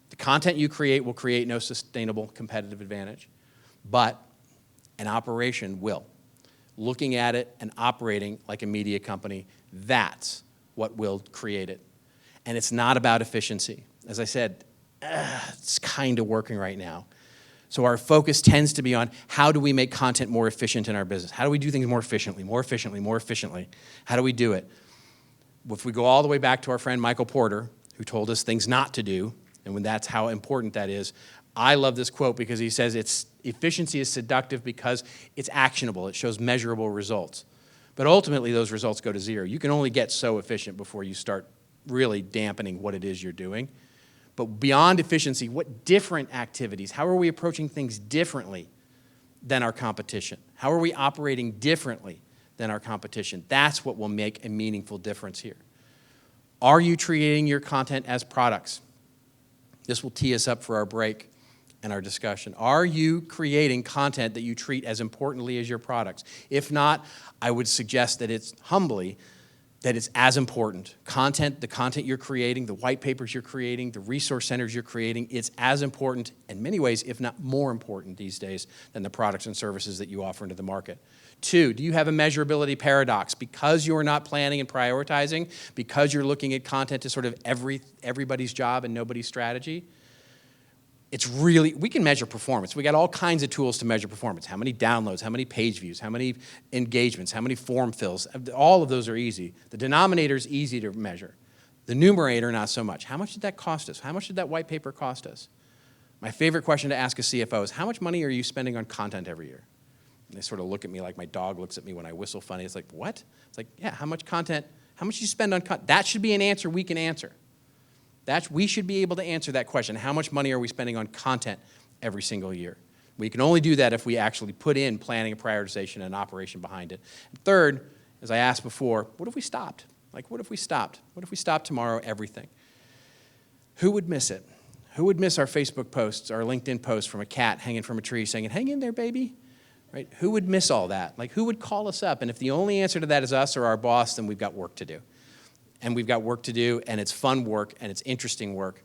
The content you create will create no sustainable competitive advantage, but an operation will. Looking at it and operating like a media company, that's what will create it. And it's not about efficiency. As I said, it's kind of working right now. So our focus tends to be on how do we make content more efficient in our business? How do we do things more efficiently, more efficiently, more efficiently? How do we do it? If we go all the way back to our friend Michael Porter, who told us things not to do, and when that's how important that is, I love this quote because he says efficiency is seductive because it's actionable. It shows measurable results. But ultimately, those results go to zero. You can only get so efficient before you start really dampening what it is you're doing. But beyond efficiency, what different activities, how are we approaching things differently than our competition? How are we operating differently than our competition? That's what will make a meaningful difference here. Are you treating your content as products? This will tee us up for our break and our discussion. Are you creating content that you treat as importantly as your products? If not, I would suggest that it's humbly that it's as important. The content you're creating, the white papers you're creating, the resource centers you're creating, it's as important in many ways, if not more important these days, than the products and services that you offer into the market. 2, do you have a measurability paradox? Because you're not planning and prioritizing, because you're looking at content as sort of everybody's job and nobody's strategy, we can measure performance. We got all kinds of tools to measure performance. How many downloads, how many page views, how many engagements, how many form fills. All of those are easy. The denominator is easy to measure. The numerator, not so much. How much did that cost us? How much did that white paper cost us? My favorite question to ask a CFO is, how much money are you spending on content every year? And they sort of look at me like my dog looks at me when I whistle funny. It's like, what? It's like, yeah, how much you spend on content? That should be an answer we can answer. We should be able to answer that question. How much money are we spending on content every single year? We can only do that if we actually put in planning and prioritization and operation behind it. And third, as I asked before, what if we stopped? Like, what if we stopped? What if we stopped tomorrow, everything? Who would miss it? Who would miss our Facebook posts, our LinkedIn posts from a cat hanging from a tree saying, hang in there, baby? Right? Who would miss all that? Like, who would call us up? And if the only answer to that is us or our boss, then we've got work to do. And we've got work to do, and it's fun work, and it's interesting work,